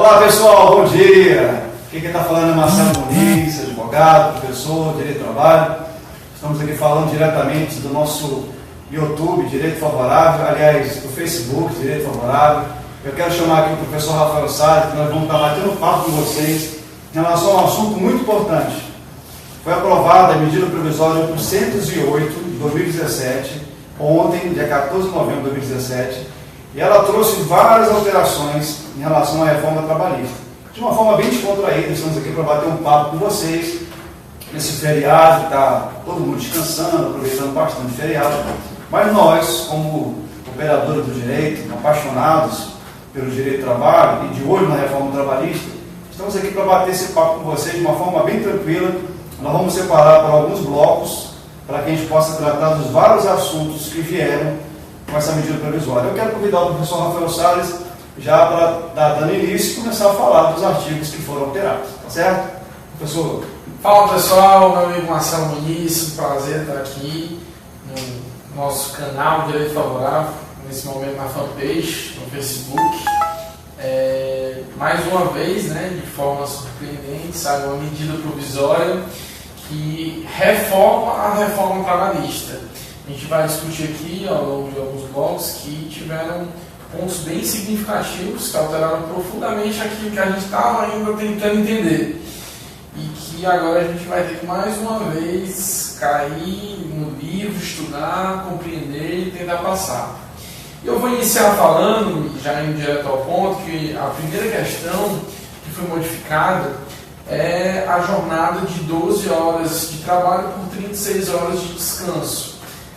Olá pessoal, bom dia! Quem está falando é Marcelo Muniz, advogado, professor, Direito do Trabalho. Estamos aqui falando diretamente do nosso YouTube, Direito Favorável, aliás, do Facebook, Direito Favorável. Eu quero chamar aqui o professor Rafael Salles, que nós vamos estar batendo papo com vocês em relação a um assunto muito importante. Foi aprovada a medida provisória 808 de 2017, ontem, dia 14 de novembro de 2017, e ela trouxe várias alterações em relação à reforma trabalhista. De uma forma bem descontraída, estamos aqui para bater um papo com vocês, nesse feriado, que está todo mundo descansando, aproveitando bastante o feriado, mas nós, como operadores do direito, apaixonados pelo direito do trabalho e de olho na reforma trabalhista, estamos aqui para bater esse papo com vocês de uma forma bem tranquila. Nós vamos separar por alguns blocos para que a gente possa tratar dos vários assuntos que vieram com essa medida provisória. Eu quero convidar o professor Rafael Salles já para dar início e começar a falar dos artigos que foram alterados. Tá certo? Professor? Fala pessoal, meu amigo Marcelo Muniz, prazer estar aqui no nosso canal Direito Favorável, nesse momento na fanpage, no Facebook. Mais uma vez, de forma surpreendente, sai uma medida provisória que reforma a reforma trabalhista. A gente vai discutir aqui ao longo de alguns blocos que tiveram pontos bem significativos, que alteraram profundamente aquilo que a gente estava ainda tentando entender. E que agora a gente vai ter que mais uma vez cair no livro, estudar, compreender e tentar passar. Eu vou iniciar falando, já indo direto ao ponto, que a primeira questão que foi modificada é a jornada de 12 horas de trabalho por 36 horas de descanso.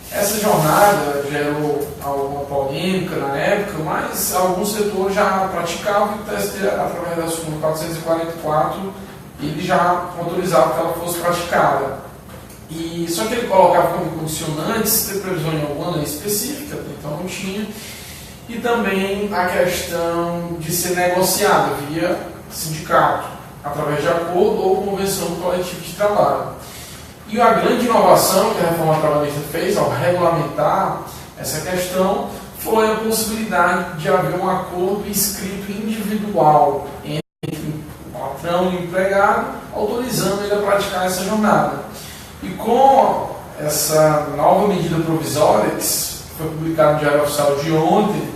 Essa jornada gerou alguma polêmica na época, mas alguns setores já praticavam e o TST, através da súmula 444, ele já autorizava que ela fosse praticada. Só que ele colocava como condicionantes ter previsão em alguma lei específica, então não tinha, e também a questão de ser negociada via sindicato, através de acordo ou convenção coletiva de trabalho. E a grande inovação que a reforma trabalhista fez ao regulamentar essa questão foi a possibilidade de haver um acordo escrito individual entre o patrão e o empregado, autorizando ele a praticar essa jornada. E com essa nova medida provisória, que foi publicada no Diário Oficial de ontem,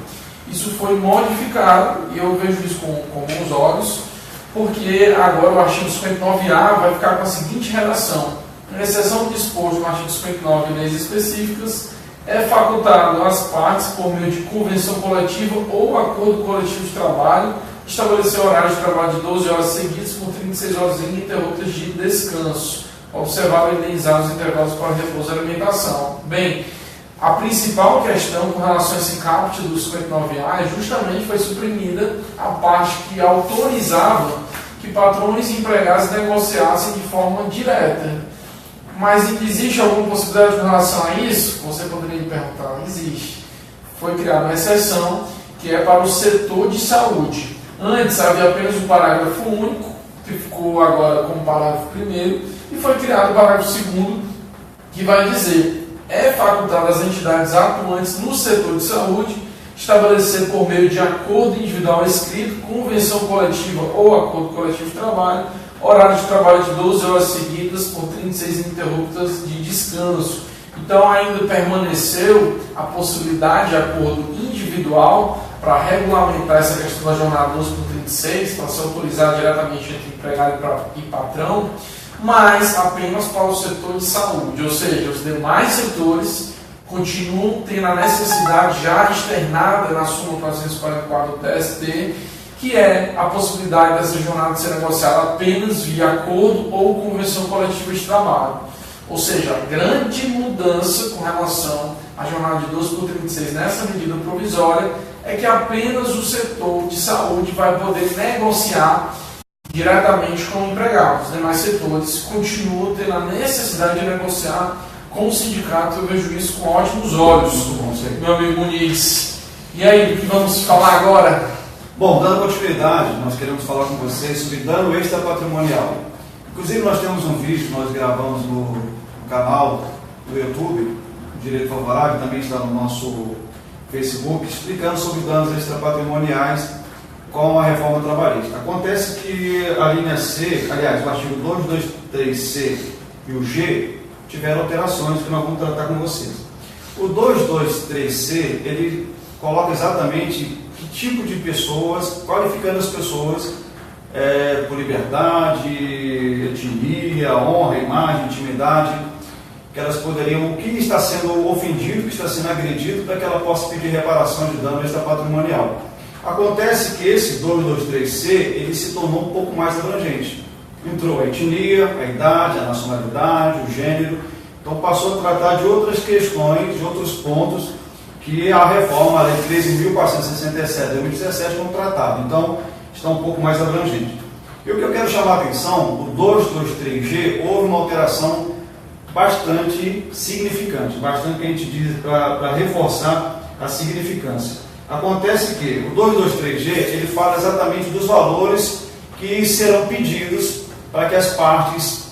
isso foi modificado, e eu vejo isso com bons olhos, porque agora o artigo 59A vai ficar com a seguinte redação: em exceção do disposto no artigo 59 e leis específicas, é facultado às partes, por meio de convenção coletiva ou acordo coletivo de trabalho, estabelecer horário de trabalho de 12 horas seguidas por 36 horas ininterruptas de descanso, observar e indenizar os intervalos para repouso e alimentação. Bem, a principal questão com relação a esse caput do 59A justamente foi suprimida a parte que autorizava que patrões e empregados negociassem de forma direta. Mas existe alguma possibilidade com relação a isso? Você poderia me perguntar. Existe. Foi criada uma exceção que é para o setor de saúde. Antes havia apenas um parágrafo único, que ficou agora como parágrafo primeiro, e foi criado o parágrafo segundo, que vai dizer: é facultado às entidades atuantes no setor de saúde estabelecer por meio de acordo individual escrito, convenção coletiva ou acordo coletivo de trabalho, horário de trabalho de 12 horas seguidas por 36 ininterruptas de descanso. Então ainda permaneceu a possibilidade de acordo individual para regulamentar essa questão da jornada 12 por 36, para ser autorizado diretamente entre empregado e patrão, mas apenas para o setor de saúde, ou seja, os demais setores continuam tendo a necessidade já externada na súmula 444 do TST, que é a possibilidade dessa jornada ser negociada apenas via acordo ou convenção coletiva de trabalho. Ou seja, a grande mudança com relação à jornada de 12 por 36 nessa medida provisória é que apenas o setor de saúde vai poder negociar diretamente com o empregado. Os demais setores continuam tendo a necessidade de negociar com o sindicato. Eu vejo isso com ótimos olhos, meu amigo Muniz. E aí, o que vamos falar agora? Bom, dando continuidade, nós queremos falar com vocês sobre dano extrapatrimonial. Inclusive, nós temos um vídeo que nós gravamos no canal do YouTube, Direito Favorável, também está no nosso Facebook, explicando sobre danos extrapatrimoniais com a reforma trabalhista. Acontece que a linha C, aliás, o artigo 223C e o G tiveram alterações que nós vamos tratar com vocês. O 223C, ele coloca exatamente que tipo de pessoas, qualificando as pessoas por liberdade, etnia, honra, imagem, intimidade, que elas poderiam, o que está sendo ofendido, o que está sendo agredido, para que ela possa pedir reparação de dano extrapatrimonial. Acontece que esse 223C, ele se tornou um pouco mais abrangente. Entrou a etnia, a idade, a nacionalidade, o gênero, então passou a tratar de outras questões, de outros pontos que a reforma, a Lei 13.467 de 2017 não tratava. Então, está um pouco mais abrangente. E o que eu quero chamar a atenção, o 223G, houve uma alteração bastante significante, bastante que a gente diz para reforçar a significância. Acontece que o 223G, ele fala exatamente dos valores que serão pedidos para que as partes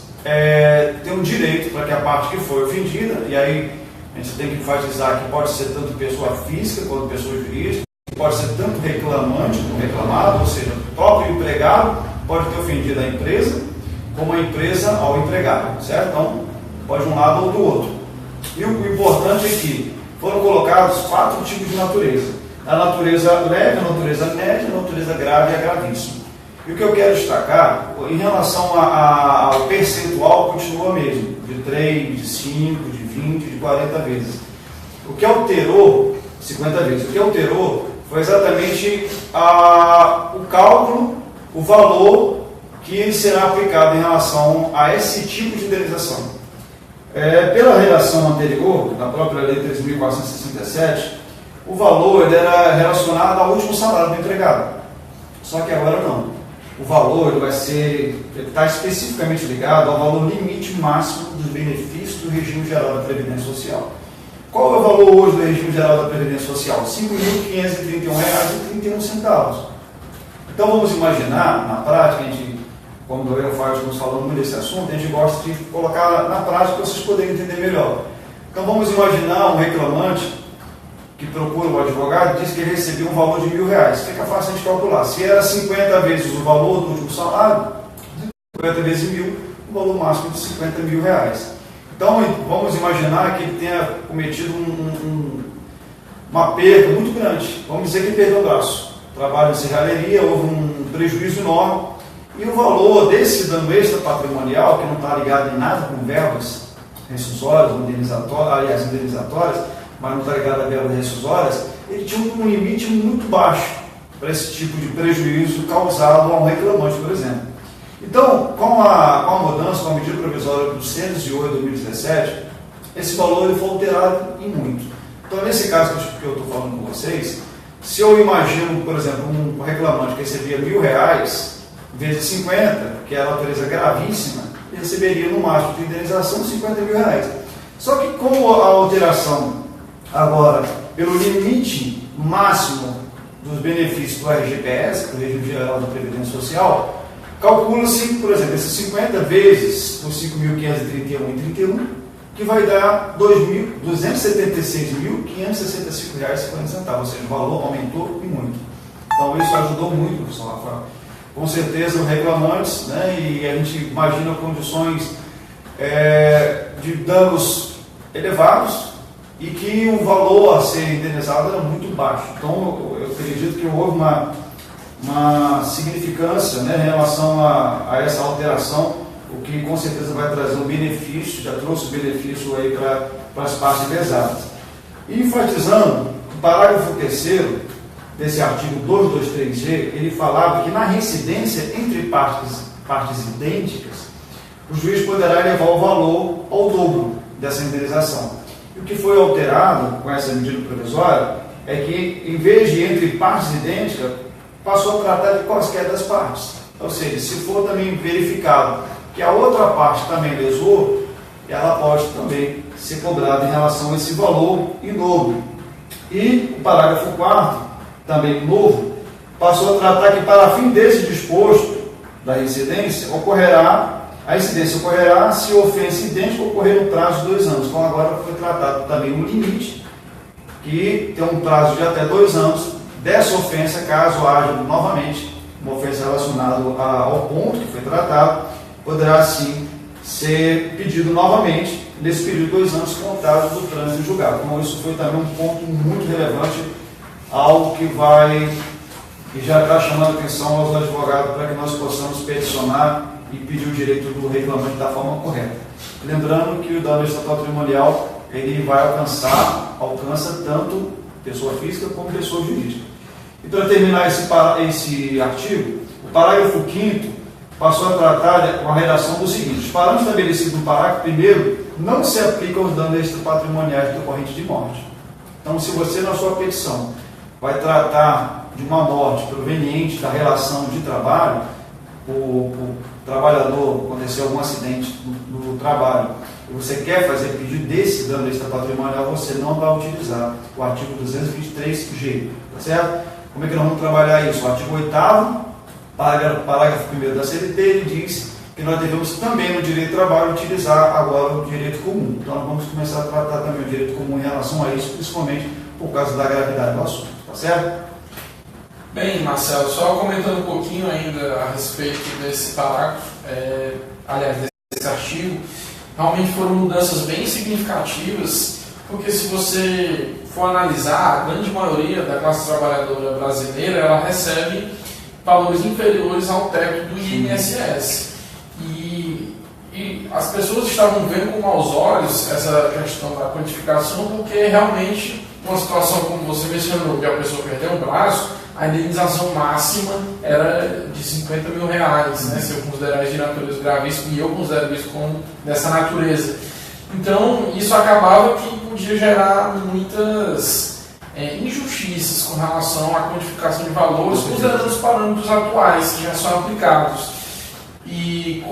tenham direito, para que a parte que foi ofendida, e aí a gente tem que enfatizar que pode ser tanto pessoa física quanto pessoa jurídica, pode ser tanto reclamante como reclamado, ou seja, o próprio empregado pode ter ofendido a empresa, como a empresa ao empregado, certo? Então, pode um lado ou do outro. E o importante é que foram colocados 4 tipos de natureza. A natureza leve, a natureza média, a natureza grave e a gravíssima. E o que eu quero destacar, em relação ao percentual, continua mesmo, de 3, de 5, de 20, de 40 vezes. O que alterou, 50 vezes, o que alterou foi exatamente o cálculo, o valor que será aplicado em relação a esse tipo de indenização. Pela redação anterior, da própria Lei 13.467, o valor ele era relacionado ao último salário do empregado. Só que agora não. O valor ele está especificamente ligado ao valor limite máximo dos benefícios do regime geral da Previdência Social. Qual é o valor hoje do regime geral da Previdência Social? R$ 5.531,31. Então vamos imaginar, na prática, quando eu e o Fábio estamos falando muito desse assunto, a gente gosta de colocar na prática para vocês poderem entender melhor. Então vamos imaginar um reclamante que procura o advogado e diz que ele recebeu um valor de R$1.000. Fica fácil de calcular. Se era 50 vezes o valor do último salário, 50 vezes 1.000, o valor máximo de R$50.000. Então, vamos imaginar que ele tenha cometido uma perda muito grande. Vamos dizer que ele perdeu o braço. Trabalho em serralheria, houve um prejuízo enorme. E o valor desse dano extra patrimonial, que não está ligado em nada com verbas rescisórias, indenizatórias, mas não está ligado a verbas rescisórias, ele tinha um limite muito baixo para esse tipo de prejuízo causado a um reclamante, por exemplo. Então, com a mudança, com a medida provisória 208 de 2017, esse valor ele foi alterado em muito. Então, nesse caso que eu estou falando com vocês, se eu imagino, por exemplo, um reclamante que recebia R$1.000 vezes 50, que é a natureza gravíssima, ele receberia no máximo de indenização R$50.000. Só que com a alteração agora pelo limite máximo dos benefícios do RGPS, do Regime Geral da Previdência Social, calcula-se, por exemplo, esses 50 vezes os 5.531,31, que vai dar R$ 276.565,50, ou seja, o valor aumentou e muito. Então isso ajudou muito, professor Rafael. Com certeza, os reclamantes, né, e a gente imagina condições de danos elevados e que o valor a ser indenizado era muito baixo. Então, eu acredito que houve uma significância, né, em relação a essa alteração, o que com certeza vai trazer um benefício, já trouxe um benefício aí para as partes pesadas. E enfatizando, o parágrafo 3º desse artigo 223G, ele falava que na reincidência entre partes idênticas, o juiz poderá elevar o valor ao dobro dessa indenização. E o que foi alterado com essa medida provisória é que, em vez de entre partes idênticas, passou a tratar de quaisquer das partes. Ou seja, se for também verificado que a outra parte também lesou, ela pode também ser cobrada em relação a esse valor em dobro. E o parágrafo 4º, também novo, passou a tratar que para fim desse disposto da incidência, a incidência ocorrerá se a ofensa idêntica ocorrer no prazo de 2 anos. Então agora foi tratado também um limite, que tem um prazo de até 2 anos dessa ofensa, caso haja novamente uma ofensa relacionada ao ponto que foi tratado, poderá sim ser pedido novamente nesse período de 2 anos contados do trânsito julgado. Então, isso foi também um ponto muito relevante, algo que já está chamando a atenção aos advogados para que nós possamos peticionar e pedir o direito do reclamante da forma correta. Lembrando que o dano extrapatrimonial ele alcança tanto pessoa física como pessoa jurídica. E para terminar esse artigo, o parágrafo 5º passou a tratar com a redação do seguinte: os parâmetros estabelecidos no parágrafo 1º não se aplicam aos danos extrapatrimoniais decorrentes de morte. Então, se você na sua petição vai tratar de uma morte proveniente da relação de trabalho, o trabalhador aconteceu algum acidente no trabalho, e você quer fazer pedido desse dano extrapatrimonial, você não vai utilizar o artigo 223G, tá certo? Como é que nós vamos trabalhar isso? O artigo 8º, parágrafo 1º da CLT, ele diz que nós devemos também no direito do trabalho utilizar agora o direito comum. Então nós vamos começar a tratar também o direito comum em relação a isso, principalmente por causa da gravidade do assunto, tá certo? Bem, Marcelo, só comentando um pouquinho ainda a respeito desse parágrafo, desse artigo, realmente foram mudanças bem significativas, porque se você for analisar, a grande maioria da classe trabalhadora brasileira, ela recebe valores inferiores ao teto do INSS. E as pessoas estavam vendo com maus olhos essa questão da quantificação, porque realmente, uma situação como você mencionou, que a pessoa perdeu um braço, a indenização máxima era de 50 mil reais, né, se eu considerar isso de natureza gravíssima, e eu considero isso como dessa natureza. Então, isso acabava que podia gerar muitas injustiças com relação à quantificação de valores, considerando os parâmetros atuais que já são aplicados. E,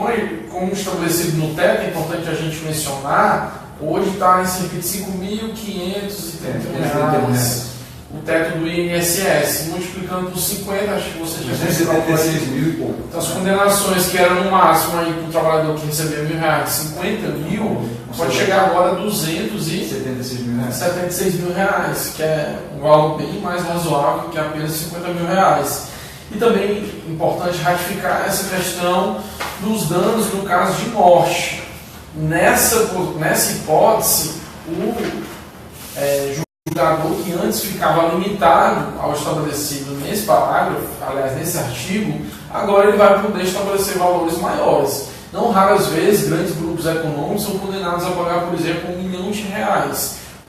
como estabelecido no teto, é importante a gente mencionar, hoje está em cerca de 5.530 reais. O teto do INSS, multiplicando por 50, acho que você já fez mil e pouco. Então, as condenações que eram no máximo aí para o trabalhador que recebia R$1.000, 50 mil, pode chegar agora a 276 mil reais, que é um valor bem mais razoável que apenas 50 mil reais. E também é importante ratificar essa questão dos danos no caso de morte. Nessa hipótese, o julgador que antes ficava limitado ao estabelecido nesse parágrafo, aliás, nesse artigo, agora ele vai poder estabelecer valores maiores. Não raras vezes, grandes grupos econômicos são condenados a pagar, por exemplo, R$1 milhão.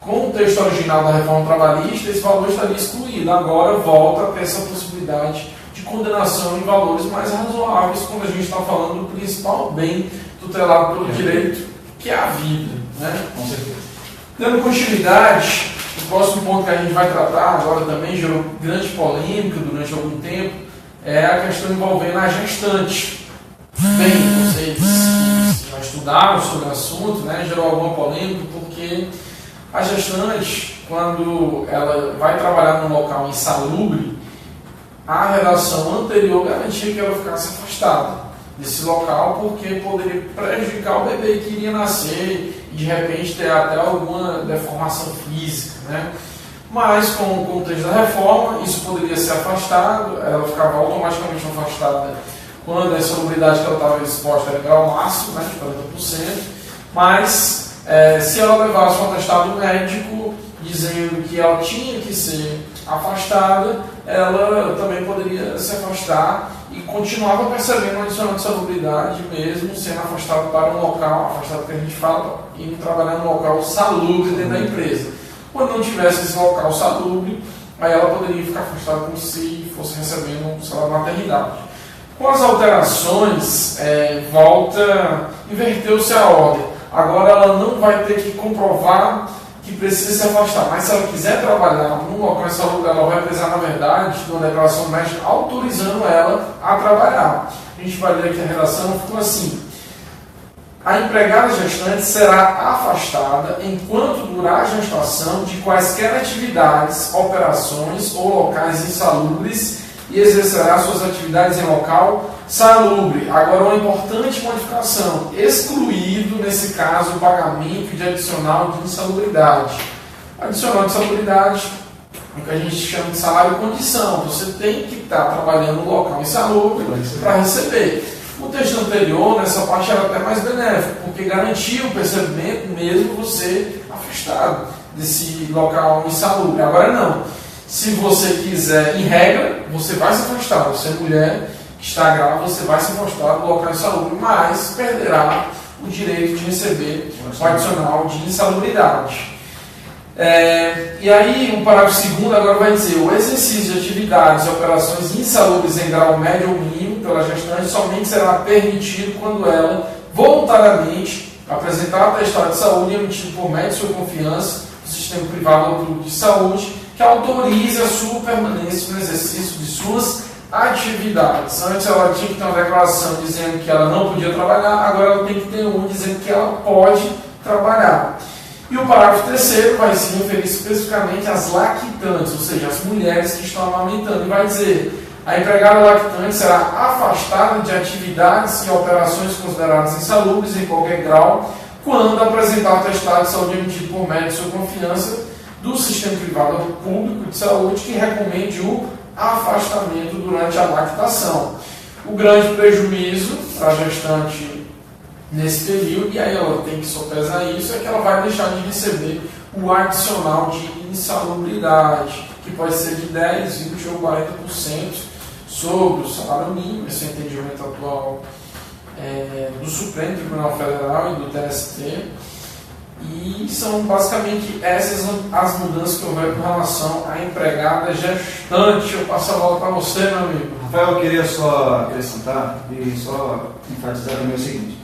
Com o texto original da reforma trabalhista, esse valor estaria excluído. Agora volta a ter essa possibilidade de condenação em valores mais razoáveis, quando a gente está falando do principal bem tutelado pelo direito, que é a vida, né? Com certeza. Dando continuidade, o próximo ponto que a gente vai tratar agora também gerou grande polêmica durante algum tempo, é a questão envolvendo a gestante. Bem, vocês já estudaram sobre o assunto, né? Gerou alguma polêmica, porque a gestante, quando ela vai trabalhar num local insalubre, a redação anterior garantia que ela ficasse afastada desse local, porque poderia prejudicar o bebê que iria nascer e de repente ter até alguma deformação física, né? Mas com o contexto da reforma, isso poderia ser afastado, ela ficava automaticamente afastada quando a insalubridade que ela estava exposta era grau máximo, né, de 40%, mas se ela levasse um atestado médico dizendo que ela tinha que ser afastada, ela também poderia se afastar e continuava percebendo uma adicional de salubridade mesmo sendo afastado para um local, afastado que a gente fala, e trabalhar num local salubre dentro da empresa. Quando não tivesse esse local salubre, aí ela poderia ficar afastada como se fosse recebendo um salário maternidade. Com as alterações, inverteu-se a ordem. Agora ela não vai ter que comprovar que precisa se afastar, mas se ela quiser trabalhar num local insalubre, ela vai precisar, na verdade, de uma declaração médica autorizando ela a trabalhar. A gente vai ler aqui a redação, ficou assim: a empregada gestante será afastada enquanto durar a gestação de quaisquer atividades, operações ou locais insalubres e exercerá suas atividades em local salubre. Agora, uma importante modificação: excluído, nesse caso, o pagamento de adicional de insalubridade. Adicional de insalubridade, o que a gente chama de salário condição. Você tem que estar trabalhando no local insalubre para receber. No texto anterior, nessa parte era até mais benéfico, porque garantia o percebimento mesmo você afastado desse local insalubre. Agora não. Se você quiser, em regra, você vai se afastar. Você é mulher que está grávida, você vai se afastar do local insalubre, mas perderá o direito de receber o adicional de insalubridade. E aí, o parágrafo 2º agora vai dizer: o exercício de atividades e operações insalubres em grau médio ou mínimo pela gestante somente será permitido quando ela voluntariamente apresentar atestado de saúde emitido por médico de sua confiança do sistema privado ou público de saúde que autorize a sua permanência no exercício de suas atividades. Antes ela tinha que ter uma declaração dizendo que ela não podia trabalhar, agora ela tem que ter uma dizendo que ela pode trabalhar. E o parágrafo 3º vai se referir especificamente às lactantes, ou seja, às mulheres que estão amamentando, e vai dizer: a empregada lactante será afastada de atividades e operações consideradas insalubres em qualquer grau, quando apresentar atestado de saúde emitido por médico de sua confiança do sistema privado ou público de saúde que recomende o afastamento durante a lactação. O grande prejuízo para a gestante nesse período, e aí ela tem que sopesar isso, é que ela vai deixar de receber o adicional de insalubridade, que pode ser de 10%, 20% ou 40% sobre o salário mínimo. Esse é o entendimento atual do Supremo Tribunal Federal e do TST. E são basicamente essas as mudanças que houver com relação à empregada gestante. Eu passo a bola para você, meu amigo. Rafael, eu queria só acrescentar e só enfatizar também o seguinte: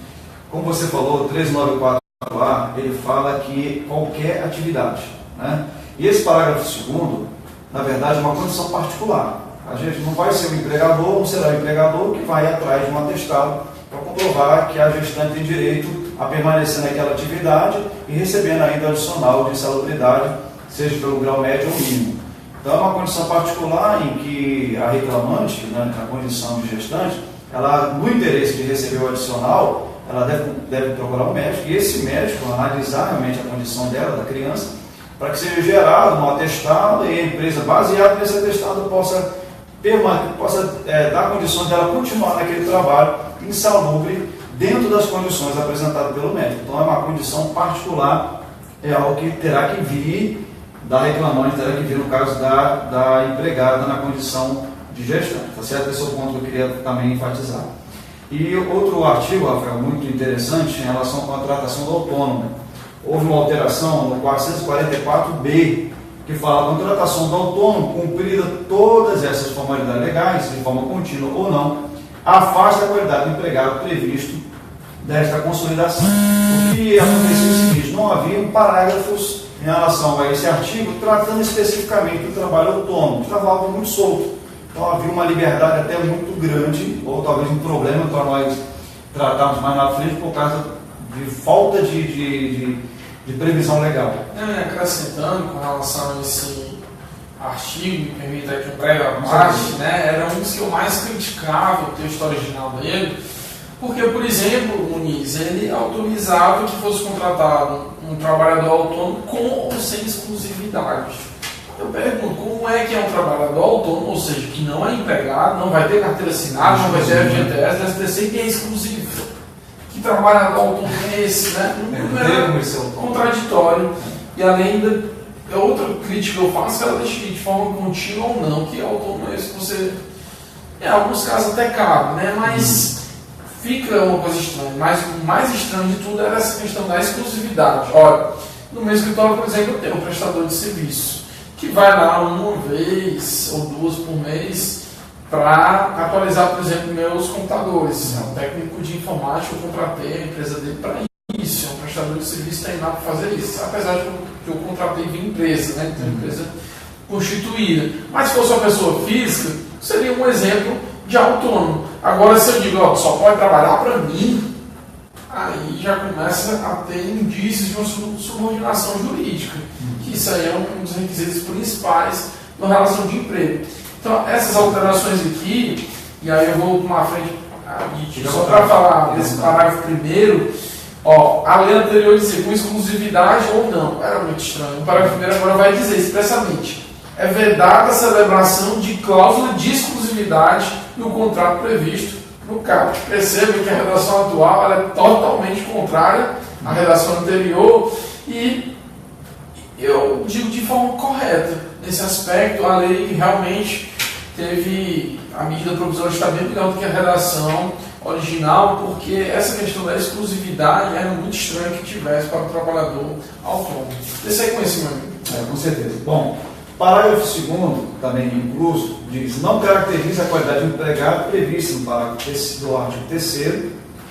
como você falou, o 394A, ele fala que qualquer atividade, né? E esse parágrafo 2º, na verdade, é uma condição particular. A gente não vai ser o empregador, não será o empregador que vai atrás de um atestado para comprovar que a gestante tem direito a permanecer naquela atividade e recebendo ainda adicional de insalubridade, seja pelo grau médio ou mínimo. Então é uma condição particular em que a reclamante, né, na condição de gestante, ela, no interesse de receber o adicional, ela deve procurar um médico, e esse médico analisar realmente a condição dela, da criança, para que seja gerado um atestado e a empresa, baseado nesse atestado, possa dar condições dela continuar naquele trabalho insalubre dentro das condições apresentadas pelo médico. Então é uma condição particular, é algo que terá que vir da reclamante, terá que vir no caso da empregada na condição de gestante. Tá certo? Esse é o ponto que eu queria também enfatizar. E outro artigo, Rafael, muito interessante em relação à contratação do autônomo. Houve uma alteração no 444B, que fala: a contratação do autônomo, cumprida todas essas formalidades legais, de forma contínua ou não, afasta a qualidade do empregado previsto desta consolidação. O que aconteceu é o seguinte: não havia parágrafos em relação a esse artigo tratando especificamente do trabalho autônomo, estava algo muito solto. Então havia uma liberdade até muito grande, ou talvez um problema para nós tratarmos mais na frente por causa de falta de previsão legal. Acrescentando com relação a esse artigo, me permita aqui um breve à parte, né, era um dos que eu mais criticava o texto original dele, porque, por exemplo, o Muniz, ele autorizava que fosse contratado um trabalhador autônomo com ou sem exclusividade. Eu pergunto, como é que é um trabalhador autônomo, ou seja, que não é empregado, não vai ter carteira assinada, não vai ter FGTS, SPC e tem exclusivo? Que trabalhador autônomo é esse, né? Não é contraditório. E além da outra crítica que eu faço, que ela deixa de forma contínua ou não, que autônomo é esse que você, em alguns casos até cabe, né? Mas fica uma coisa estranha. Mas o mais estranho de tudo era essa questão da exclusividade. Olha, no meu escritório, por exemplo, eu tenho um prestador de serviço que vai lá uma vez ou duas por mês para atualizar, por exemplo, meus computadores. É um técnico de informática, eu contratei a empresa dele para isso. É um prestador de serviço treinado para fazer isso. Apesar de que eu contratei via empresa, né? Então, empresa constituída. Mas se fosse uma pessoa física, seria um exemplo de autônomo. Agora, se eu digo, ó, só pode trabalhar para mim, aí já começa a ter indícios de uma subordinação jurídica, que isso aí é um dos requisitos principais na relação de emprego. Então, essas alterações aqui, e aí eu vou para uma frente, só para falar desse parágrafo primeiro, ó, a lei anterior dizia com exclusividade ou não, era muito estranho. O parágrafo primeiro agora vai dizer expressamente: é vedada a celebração de cláusula de exclusividade no contrato previsto no caput. Perceba que a redação atual ela é totalmente contrária à redação anterior e eu digo de forma correta. Nesse aspecto, a lei realmente teve, a medida provisória está bem melhor do que a redação original, porque essa questão da exclusividade era muito estranho que tivesse para o trabalhador autônomo. Deixa aí com esse, meu amigo. Com certeza. Bom, parágrafo 2º, também incluso, diz: não caracteriza a qualidade do empregado prevista no parágrafo do artigo 3º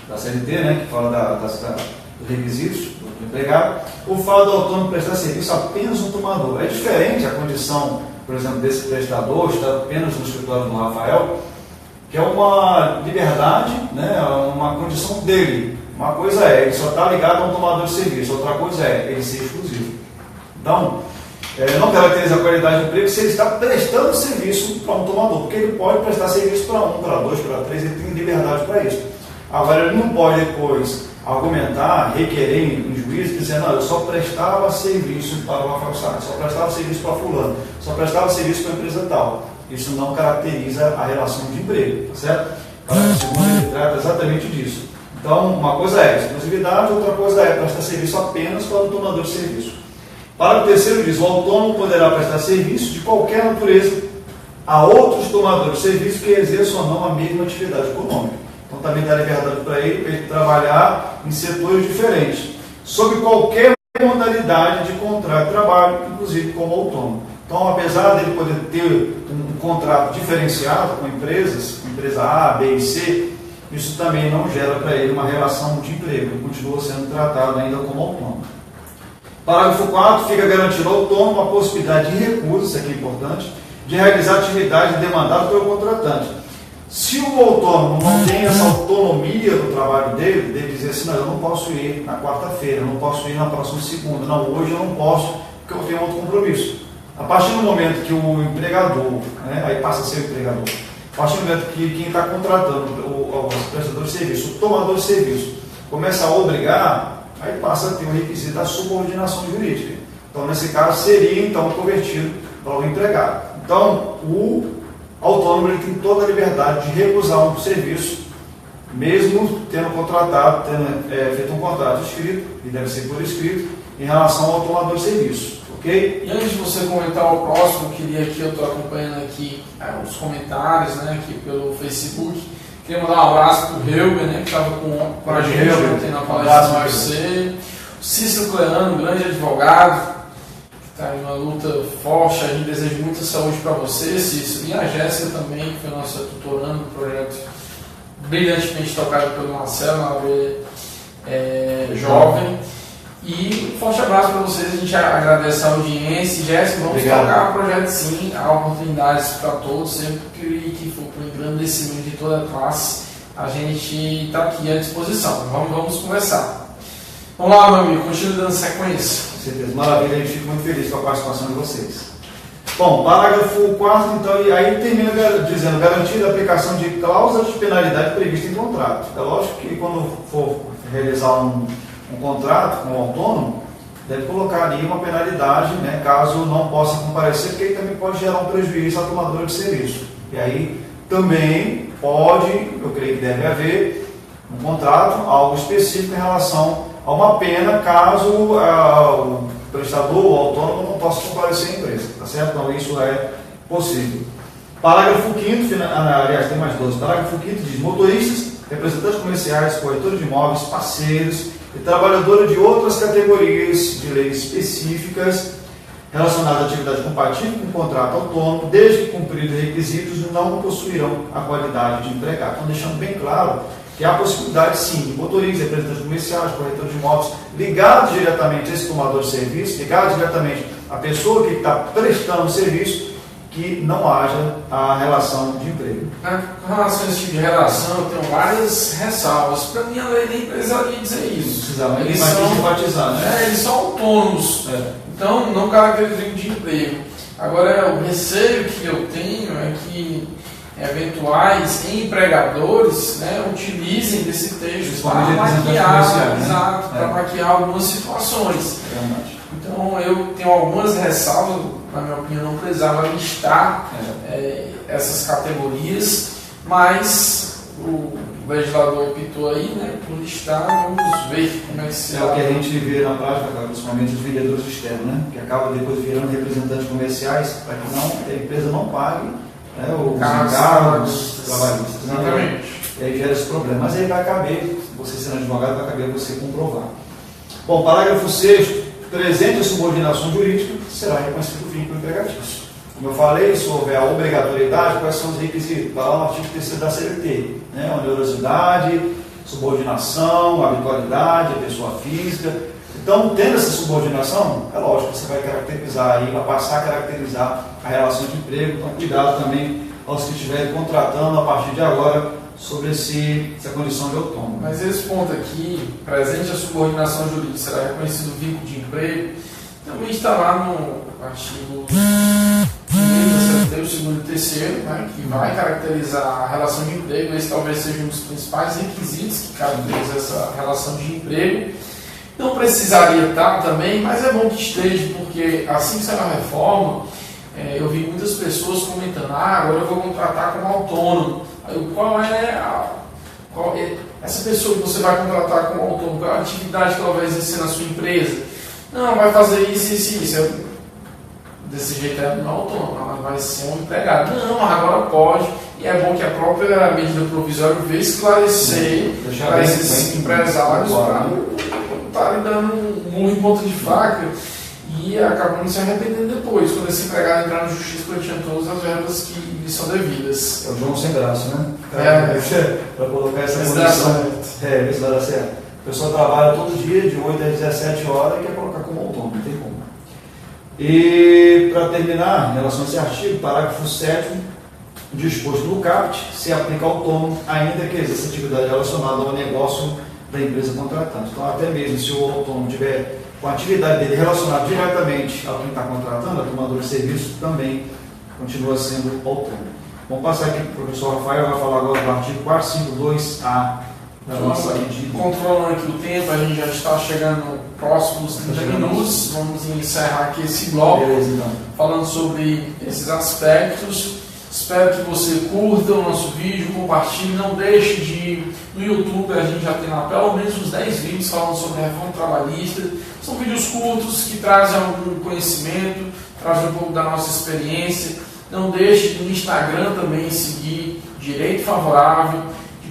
da CLT, né, que fala dos requisitos do empregado, o fato do autônomo prestar serviço apenas no tomador. É diferente a condição, por exemplo, desse prestador, está apenas no escritório do Rafael, que é uma liberdade, né, uma condição dele. Uma coisa é, ele só está ligado a um tomador de serviço, outra coisa é ele ser exclusivo. Então, não caracteriza a qualidade do emprego se ele está prestando serviço para um tomador, porque ele pode prestar serviço para um, para dois, para três, ele tem liberdade para isso. Agora, ele não pode depois argumentar, requerer em juízo, dizendo: não, eu só prestava serviço para o Rafael Salles, só prestava serviço para fulano, só prestava serviço para a empresa tal. Isso não caracteriza a relação de emprego, tá certo? O segundo ele trata exatamente disso. Então, uma coisa é exclusividade, outra coisa é prestar serviço apenas para o tomador de serviço. Parágrafo 3º diz: o autônomo poderá prestar serviço de qualquer natureza a outros tomadores de serviço que exerçam ou não a mesma atividade econômica. Então, também dá liberdade para ele trabalhar em setores diferentes, sob qualquer modalidade de contrato de trabalho, inclusive como autônomo. Então, apesar dele poder ter um contrato diferenciado com empresas, empresa A, B e C, isso também não gera para ele uma relação de emprego, ele continua sendo tratado ainda como autônomo. Parágrafo 4, fica garantido ao autônomo a possibilidade de recusa, isso aqui é importante, de realizar atividade demandada pelo contratante. Se o autônomo não tem essa autonomia do trabalho dele, dele dizer assim: não, eu não posso ir na quarta-feira, eu não posso ir na próxima segunda, não, hoje eu não posso porque eu tenho outro compromisso. A partir do momento que o empregador, né, aí passa a ser o empregador, a partir do momento que quem está contratando o prestador de serviço, o tomador de serviço, começa a obrigar, aí passa a ter o requisito da subordinação jurídica. Então, nesse caso, seria então convertido para o empregado. Então, o autônomo ele tem toda a liberdade de recusar um serviço, mesmo tendo contratado, tendo feito um contrato escrito, e deve ser por escrito, em relação ao tomador de serviço. Okay? E antes de você comentar o próximo, eu estou acompanhando aqui os comentários, né, aqui pelo Facebook. Queria mandar um abraço para o Helber, né, que estava com a gente ontem na palestra do UFC. O Cícero Cleano, grande advogado, que está em uma luta forte. A gente deseja muita saúde para você, Cícero. E a Jéssica também, que foi nossa tutorando no projeto brilhantemente tocado pelo Marcelo, na Jovem. E um forte abraço para vocês, a gente agradece a audiência. Jéssica, vamos tocar o projeto sim, há oportunidades para todos, sempre que for para o engrandecimento de toda a classe, a gente está aqui à disposição. Vamos conversar. Vamos lá, meu amigo, continue dando sequência. Com certeza, maravilha, a gente fica muito feliz com a participação de vocês. Bom, parágrafo 4, então, e aí termina dizendo: garantir a aplicação de cláusulas de penalidade prevista em contrato. É lógico que quando for realizar um contrato com o autônomo, deve colocar ali uma penalidade, né, caso não possa comparecer, porque aí também pode gerar um prejuízo à tomadora de serviço. E aí também pode, eu creio que deve haver um contrato, algo específico em relação a uma pena, caso o prestador ou autônomo não possa comparecer à empresa, tá certo? Então isso é possível. Parágrafo 5º, aliás, tem mais 12. Parágrafo 5º diz: motoristas, representantes comerciais, corretores de imóveis, parceiros e trabalhadores de outras categorias de leis específicas relacionadas à atividade compatível com o contrato autônomo, desde que cumpridos os requisitos, não possuirão a qualidade de empregado. Então, deixando bem claro que há possibilidade, sim, de motoristas, representantes comerciais, corretores de imóveis, ligados diretamente a esse tomador de serviço, ligados diretamente à pessoa que está prestando o serviço, que não haja a relação de emprego. Com relação a esse tipo de relação, eu tenho várias ressalvas. Para mim, a lei nem precisaria dizer isso. Eles são enfatizar, né? Eles são autônomos, então não caracterizam de emprego. Agora, o receio que eu tenho é que eventuais empregadores, né, utilizem desse texto para maquiar, exato, para maquiar algumas situações. Então eu tenho algumas ressalvas, na minha opinião não precisava listar essas categorias, mas o legislador optou aí, né, por listar, vamos ver como é que se... É o que a gente vê na prática, principalmente os vendedores externos, né, que acabam depois virando representantes comerciais para que a empresa não pague, né, os encargos trabalhistas. Exatamente. E aí gera esse problema. Mas aí vai caber, você sendo advogado, vai caber você comprovar. Bom, parágrafo 6º, presente a subordinação jurídica, será reconhecido vínculo empregatício. Como eu falei, se houver a obrigatoriedade, quais são os requisitos? Está lá no artigo 3º da CLT, né? Onerosidade, subordinação, habitualidade, a pessoa física. Então, tendo essa subordinação, é lógico que você vai caracterizar aí, vai passar a caracterizar a relação de emprego. Então, cuidado também aos que estiverem contratando a partir de agora sobre essa condição de autônomo. Mas esse ponto aqui, presente a subordinação jurídica, será reconhecido vínculo de emprego, também está lá no artigo 1º, 2º e 3º, né, que vai caracterizar a relação de emprego. Esse talvez seja um dos principais requisitos que caracteriza essa relação de emprego. Não precisaria estar também, mas é bom que esteja, porque assim que sair a reforma, eu vi muitas pessoas comentando: agora eu vou contratar como autônomo. Aí, qual é essa pessoa que você vai contratar como autônomo? Qual é a atividade que ela vai exercer na sua empresa? Não, vai fazer isso, isso, isso. Desse jeito ela não é autônoma, ela vai ser um empregado. Não, mas agora pode. E é bom que a própria medida provisória veja esclarecer para esses empresários para não estarem dando um murro em ponta de faca e acabando se arrependendo depois, quando esse empregado entrar na justiça pleiteando todas as verbas que lhe são devidas. É o João sem graça, né? Para colocar essa condição. Isso vai dar certo. A pessoa trabalha todo dia, de 8 às 17 horas, e quer colocar como autônomo, não tem como. E, para terminar, em relação a esse artigo, parágrafo 7º, disposto no CAPT, se aplica ao autônomo, ainda que exerça atividade relacionada ao negócio da empresa contratante. Então, até mesmo se o autônomo tiver com a atividade dele relacionada diretamente ao quem está contratando, a tomador de serviço, também continua sendo autônomo. Vamos passar aqui para o professor Rafael, vai falar agora do artigo 452A. Controlando aqui o tempo, a gente já está chegando próximo dos 30 minutos. Vamos encerrar aqui esse bloco. Beleza, então. Falando sobre esses aspectos. Espero que você curta o nosso vídeo, compartilhe, não deixe de ir no YouTube. A gente já tem lá pelo menos uns 10 vídeos falando sobre a reforma trabalhista. São vídeos curtos que trazem algum conhecimento, trazem um pouco da nossa experiência. Não deixe no Instagram também seguir Direito Favorável,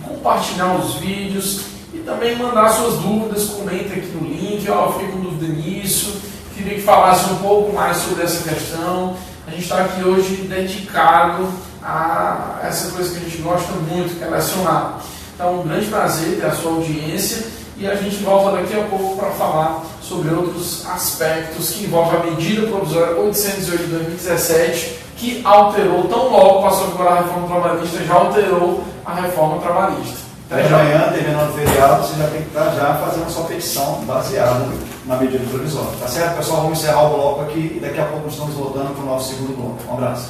compartilhar os vídeos e também mandar suas dúvidas. Comenta aqui no link: eu fiquei com dúvida nisso, queria que falasse um pouco mais sobre essa questão. A gente está aqui hoje dedicado a essa coisa que a gente gosta muito, que é lecionar. Então, um grande prazer ter a sua audiência e a gente volta daqui a pouco para falar sobre outros aspectos que envolvem a medida provisória 808 de 2017, que alterou, tão logo passou agora a reforma trabalhista, já alterou a reforma trabalhista. Até amanhã, terminando o feriado, você já tem que estar já fazendo a sua petição baseada na medida provisória. Tá certo, pessoal? Vamos encerrar o bloco aqui e daqui a pouco nós estamos voltando para o nosso segundo bloco. Um abraço.